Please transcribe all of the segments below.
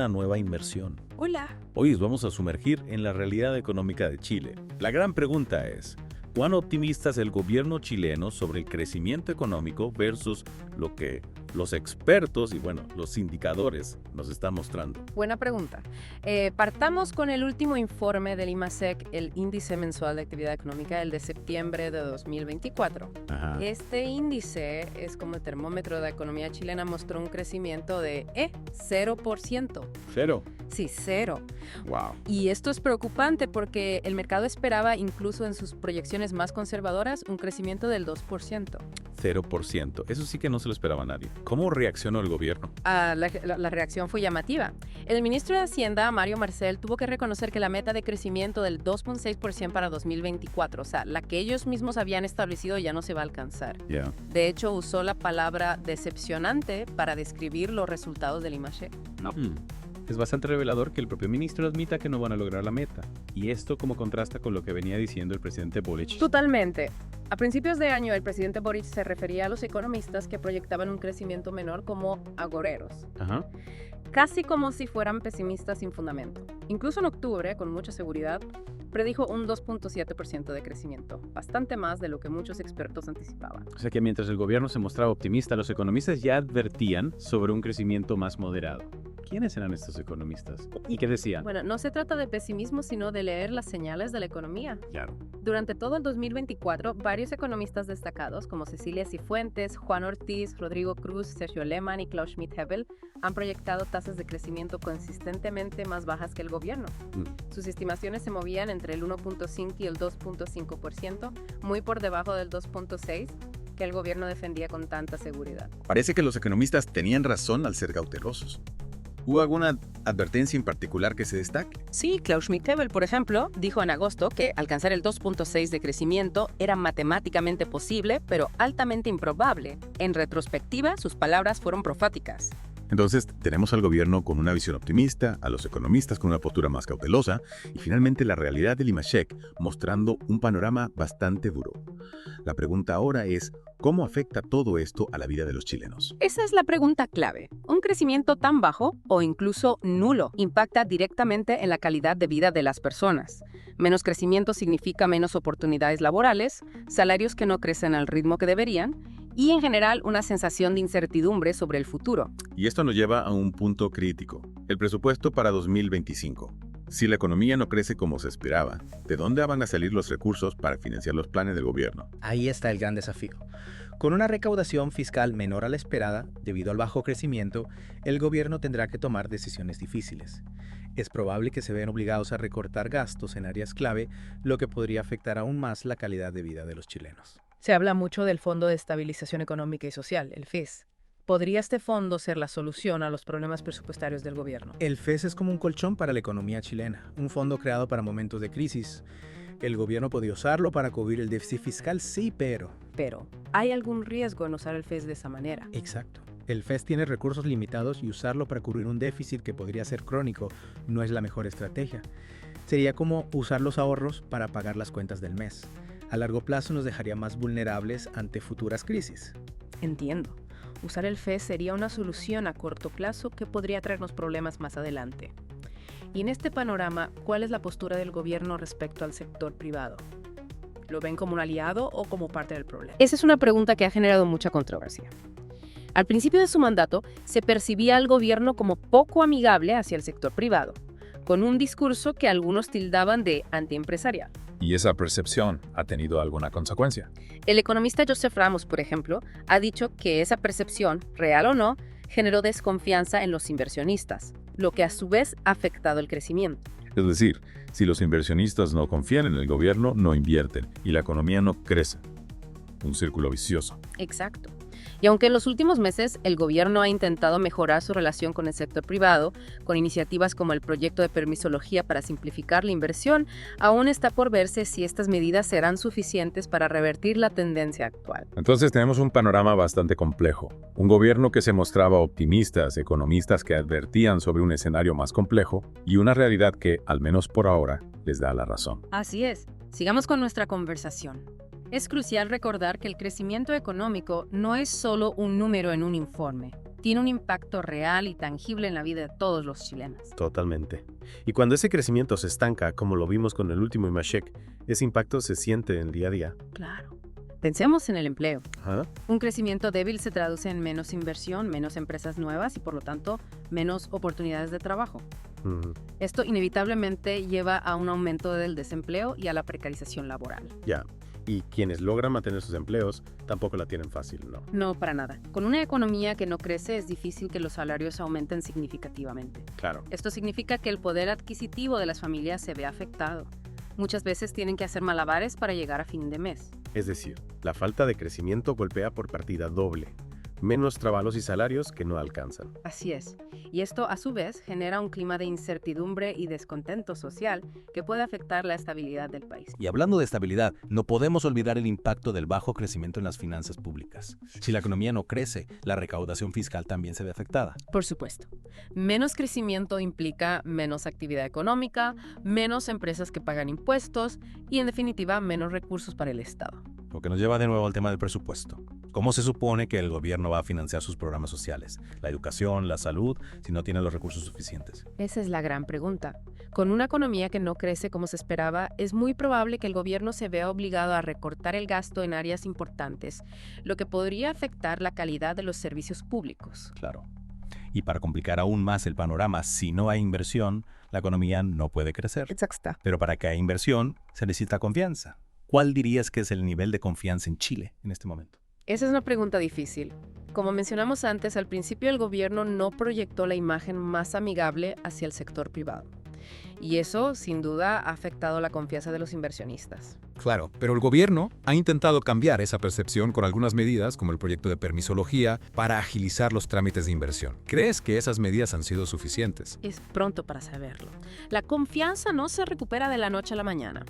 una nueva inmersión. Hola. Hoy nos vamos a sumergir en la realidad económica de Chile. La gran pregunta es, ¿cuán optimista es el gobierno chileno sobre el crecimiento económico versus lo que los expertos y, los indicadores nos están mostrando? Buena pregunta. Partamos con el último informe del IMASEC, el Índice Mensual de Actividad Económica, el de septiembre de 2024. Ajá. Este índice es como el termómetro de la economía chilena, mostró un crecimiento de 0%. ¿Cero? Sí, 0. Wow. Y esto es preocupante porque el mercado esperaba, incluso en sus proyecciones más conservadoras, un crecimiento del 2%. 0%. Eso sí que no se lo esperaba a nadie. ¿Cómo reaccionó el gobierno? La reacción fue llamativa. El ministro de Hacienda, Mario Marcel, tuvo que reconocer que la meta de crecimiento del 2.6% para 2024, o sea, la que ellos mismos habían establecido, ya no se va a alcanzar. Ya. De hecho, usó la palabra decepcionante para describir los resultados del IMASEC. Es bastante revelador que el propio ministro admita que no van a lograr la meta. Y esto como contrasta con lo que venía diciendo el presidente Boric. Totalmente. A principios de año, el presidente Boric se refería a los economistas que proyectaban un crecimiento menor como agoreros. Ajá. Casi como si fueran pesimistas sin fundamento. Incluso en octubre, con mucha seguridad, predijo un 2.7% de crecimiento, bastante más de lo que muchos expertos anticipaban. O sea que mientras el gobierno se mostraba optimista, los economistas ya advertían sobre un crecimiento más moderado. ¿Quiénes eran estos economistas? ¿Y qué decían? Bueno, no se trata de pesimismo, sino de leer las señales de la economía. Claro. Durante todo el 2024, varios economistas destacados, como Cecilia Cifuentes, Juan Ortiz, Rodrigo Cruz, Sergio Lehmann y Klaus Schmidt-Hebel, han proyectado tasas de crecimiento consistentemente más bajas que el gobierno. Sus estimaciones se movían entre el 1.5 y el 2.5%, muy por debajo del 2.6% que el gobierno defendía con tanta seguridad. Parece que los economistas tenían razón al ser cautelosos. ¿Hubo alguna advertencia en particular que se destaque? Sí, Klaus Schmidt-Hebel, por ejemplo, dijo en agosto que alcanzar el 2.6 de crecimiento era matemáticamente posible, pero altamente improbable. En retrospectiva, sus palabras fueron proféticas. Entonces, tenemos al gobierno con una visión optimista, a los economistas con una postura más cautelosa y finalmente la realidad del IMASEC mostrando un panorama bastante duro. La pregunta ahora es, ¿cómo afecta todo esto a la vida de los chilenos? Esa es la pregunta clave. Un crecimiento tan bajo o incluso nulo impacta directamente en la calidad de vida de las personas. Menos crecimiento significa menos oportunidades laborales, salarios que no crecen al ritmo que deberían y, en general, una sensación de incertidumbre sobre el futuro. Y esto nos lleva a un punto crítico, el presupuesto para 2025. Si la economía no crece como se esperaba, ¿de dónde van a salir los recursos para financiar los planes del gobierno? Ahí está el gran desafío. Con una recaudación fiscal menor a la esperada, debido al bajo crecimiento, el gobierno tendrá que tomar decisiones difíciles. Es probable que se vean obligados a recortar gastos en áreas clave, lo que podría afectar aún más la calidad de vida de los chilenos. Se habla mucho del Fondo de Estabilización Económica y Social, el FES. ¿Podría este fondo ser la solución a los problemas presupuestarios del gobierno? El FES es como un colchón para la economía chilena, un fondo creado para momentos de crisis. El gobierno podría usarlo para cubrir el déficit fiscal, sí, pero... Pero, ¿hay algún riesgo en usar el FES de esa manera? Exacto. El FES tiene recursos limitados y usarlo para cubrir un déficit que podría ser crónico no es la mejor estrategia. Sería como usar los ahorros para pagar las cuentas del mes. A largo plazo nos dejaría más vulnerables ante futuras crisis. Entiendo. Usar el FES sería una solución a corto plazo que podría traernos problemas más adelante. Y en este panorama, ¿cuál es la postura del gobierno respecto al sector privado? ¿Lo ven como un aliado o como parte del problema? Esa es una pregunta que ha generado mucha controversia. Al principio de su mandato, se percibía al gobierno como poco amigable hacia el sector privado, con un discurso que algunos tildaban de antiempresarial. ¿Y esa percepción ha tenido alguna consecuencia? El economista Joseph Ramos, por ejemplo, ha dicho que esa percepción, real o no, generó desconfianza en los inversionistas, lo que a su vez ha afectado el crecimiento. Es decir, si los inversionistas no confían en el gobierno, no invierten y la economía no crece. Un círculo vicioso. Exacto. Y aunque en los últimos meses el gobierno ha intentado mejorar su relación con el sector privado, con iniciativas como el proyecto de permisología para simplificar la inversión, aún está por verse si estas medidas serán suficientes para revertir la tendencia actual. Entonces tenemos un panorama bastante complejo. Un gobierno que se mostraba optimista, economistas que advertían sobre un escenario más complejo y una realidad que, al menos por ahora, les da la razón. Así es. Sigamos con nuestra conversación. Es crucial recordar que el crecimiento económico no es solo un número en un informe. tiene un impacto real y tangible en la vida de todos los chilenos. Totalmente. Y cuando ese crecimiento se estanca, como lo vimos con el último IMASHEC, ese impacto se siente en el día a día. Claro. Pensemos en el empleo. Ajá. Un crecimiento débil se traduce en menos inversión, menos empresas nuevas y por lo tanto menos oportunidades de trabajo. Ujú. Esto inevitablemente lleva a un aumento del desempleo y a la precarización laboral. Ya. Y quienes logran mantener sus empleos tampoco la tienen fácil, ¿no? No, para nada. Con una economía que no crece es difícil que los salarios aumenten significativamente. Claro. Esto significa que el poder adquisitivo de las familias se ve afectado. Muchas veces tienen que hacer malabares para llegar a fin de mes. Es decir, la falta de crecimiento golpea por partida doble. Menos trabajos y salarios que no alcanzan. Así es. Y esto, a su vez, genera un clima de incertidumbre y descontento social que puede afectar la estabilidad del país. Y hablando de estabilidad, no podemos olvidar el impacto del bajo crecimiento en las finanzas públicas. Si la economía no crece, la recaudación fiscal también se ve afectada. Por supuesto. Menos crecimiento implica menos actividad económica, menos empresas que pagan impuestos y, en definitiva, menos recursos para el Estado. Lo que nos lleva de nuevo al tema del presupuesto. ¿Cómo se supone que el gobierno va a financiar sus programas sociales, la educación, la salud, si no tiene los recursos suficientes? Esa es la gran pregunta. Con una economía que no crece como se esperaba, es muy probable que el gobierno se vea obligado a recortar el gasto en áreas importantes, lo que podría afectar la calidad de los servicios públicos. Claro. Y para complicar aún más el panorama, si no hay inversión, la economía no puede crecer. Exacto. Pero para que haya inversión, se necesita confianza. ¿Cuál dirías que es el nivel de confianza en Chile en este momento? Esa es una pregunta difícil. Como mencionamos antes, al principio el gobierno no proyectó la imagen más amigable hacia el sector privado. Y eso, sin duda, ha afectado la confianza de los inversionistas. Claro, pero el gobierno ha intentado cambiar esa percepción con algunas medidas, como el proyecto de permisología, para agilizar los trámites de inversión. ¿Crees que esas medidas han sido suficientes? Es pronto para saberlo. La confianza no se recupera de la noche a la mañana.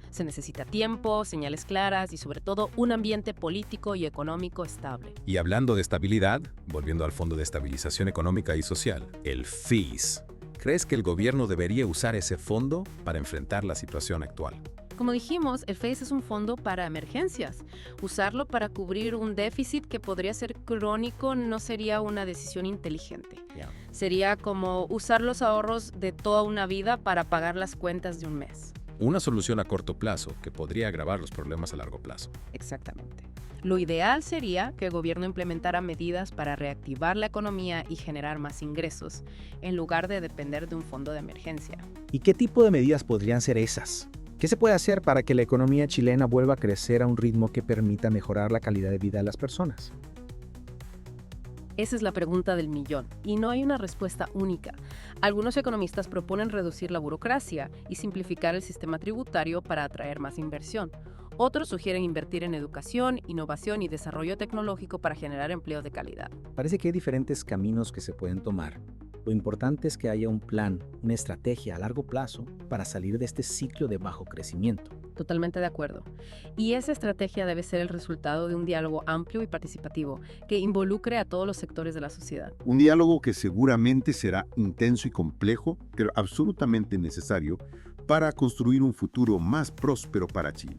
Se necesita tiempo, señales claras y sobre todo un ambiente político y económico estable. Y hablando de estabilidad, volviendo al Fondo de Estabilización Económica y Social, el FES, ¿crees que el gobierno debería usar ese fondo para enfrentar la situación actual? Como dijimos, el FES es un fondo para emergencias. Usarlo para cubrir un déficit que podría ser crónico no sería una decisión inteligente. Sería como usar los ahorros de toda una vida para pagar las cuentas de un mes. Una solución a corto plazo que podría agravar los problemas a largo plazo. Exactamente. Lo ideal sería que el gobierno implementara medidas para reactivar la economía y generar más ingresos, en lugar de depender de un fondo de emergencia. ¿Y qué tipo de medidas podrían ser esas? ¿Qué se puede hacer para que la economía chilena vuelva a crecer a un ritmo que permita mejorar la calidad de vida de las personas? Esa es la pregunta del millón, y no hay una respuesta única. Algunos economistas proponen reducir la burocracia y simplificar el sistema tributario para atraer más inversión. Otros sugieren invertir en educación, innovación y desarrollo tecnológico para generar empleo de calidad. Parece que hay diferentes caminos que se pueden tomar. Lo importante es que haya un plan, una estrategia a largo plazo para salir de este ciclo de bajo crecimiento. Totalmente de acuerdo. Y esa estrategia debe ser el resultado de un diálogo amplio y participativo que involucre a todos los sectores de la sociedad. Un diálogo que seguramente será intenso y complejo, pero absolutamente necesario para construir un futuro más próspero para Chile.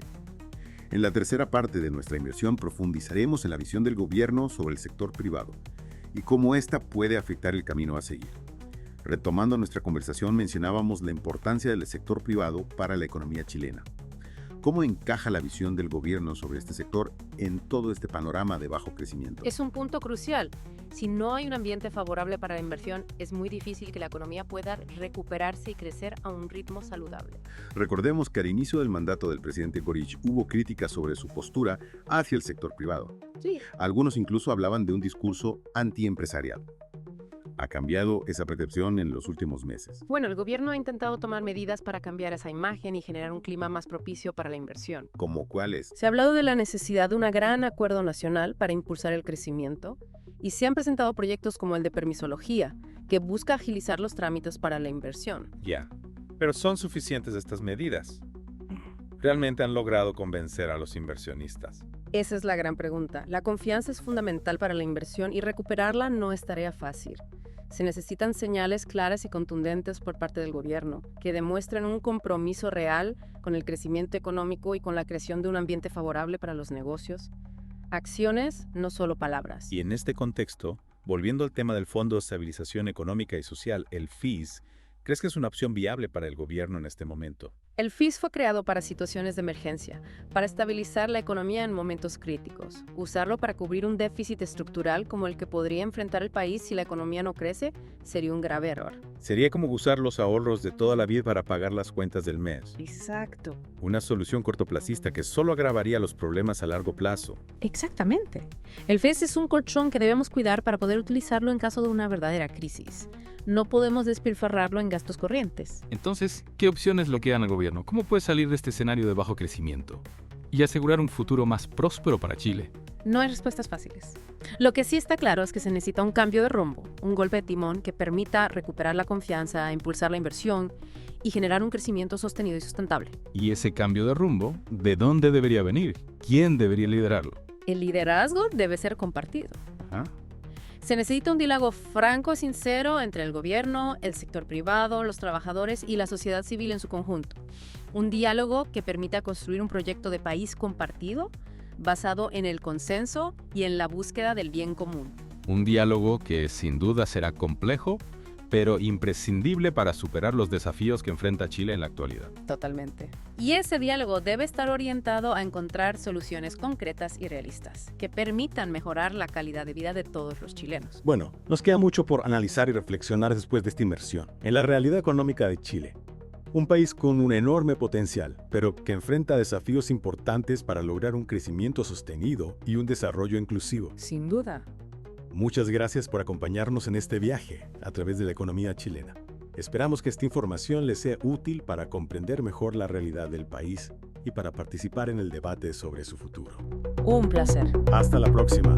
En la tercera parte de nuestra inversión profundizaremos en la visión del gobierno sobre el sector privado y cómo ésta puede afectar el camino a seguir. Retomando nuestra conversación, mencionábamos la importancia del sector privado para la economía chilena. ¿Cómo encaja la visión del gobierno sobre este sector en todo este panorama de bajo crecimiento? Es un punto crucial. Si no hay un ambiente favorable para la inversión, es muy difícil que la economía pueda recuperarse y crecer a un ritmo saludable. Recordemos que al inicio del mandato del presidente Boric hubo críticas sobre su postura hacia el sector privado. Sí. Algunos incluso hablaban de un discurso antiempresarial. ¿Ha cambiado esa percepción en los últimos meses? Bueno, el gobierno ha intentado tomar medidas para cambiar esa imagen y generar un clima más propicio para la inversión. ¿Cómo cuáles? Se ha hablado de la necesidad de un gran acuerdo nacional para impulsar el crecimiento y se han presentado proyectos como el de permisología, que busca agilizar los trámites para la inversión. Ya, pero ¿son suficientes estas medidas? ¿Realmente han logrado convencer a los inversionistas? Esa es la gran pregunta. La confianza es fundamental para la inversión y recuperarla no es tarea fácil. Se necesitan señales claras y contundentes por parte del gobierno que demuestren un compromiso real con el crecimiento económico y con la creación de un ambiente favorable para los negocios. Acciones, no solo palabras. Y en este contexto, Volviendo al tema del Fondo de Estabilización Económica y Social, el FES, ¿crees que es una opción viable para el gobierno en este momento? El FES fue creado para situaciones de emergencia, para estabilizar la economía en momentos críticos. Usarlo para cubrir un déficit estructural como el que podría enfrentar el país si la economía no crece sería un grave error. Sería como usar los ahorros de toda la vida para pagar las cuentas del mes. Exacto. Una solución cortoplacista que solo agravaría los problemas a largo plazo. Exactamente. El FES es un colchón que debemos cuidar para poder utilizarlo en caso de una verdadera crisis. No podemos despilfarrarlo en gastos corrientes. Entonces, ¿qué opciones le quedan al gobierno? ¿Cómo puede salir de este escenario de bajo crecimiento y asegurar un futuro más próspero para Chile? No hay respuestas fáciles. Lo que sí está claro es que se necesita un cambio de rumbo, un golpe de timón que permita recuperar la confianza, impulsar la inversión y generar un crecimiento sostenido y sustentable. ¿Y ese cambio de rumbo, de dónde debería venir? ¿Quién debería liderarlo? El liderazgo debe ser compartido. Ajá. Se necesita un diálogo franco y sincero entre el gobierno, el sector privado, los trabajadores y la sociedad civil en su conjunto. Un diálogo que permita construir un proyecto de país compartido, basado en el consenso y en la búsqueda del bien común. Un diálogo que sin duda será complejo, pero imprescindible para superar los desafíos que enfrenta Chile en la actualidad. Totalmente. Y ese diálogo debe estar orientado a encontrar soluciones concretas y realistas, que permitan mejorar la calidad de vida de todos los chilenos. Bueno, nos queda mucho por analizar y reflexionar después de esta inmersión en la realidad económica de Chile. Un país con un enorme potencial, pero que enfrenta desafíos importantes para lograr un crecimiento sostenido y un desarrollo inclusivo. Sin duda. Muchas gracias por acompañarnos en este viaje a través de la economía chilena. Esperamos que esta información les sea útil para comprender mejor la realidad del país y para participar en el debate sobre su futuro. Un placer. Hasta la próxima.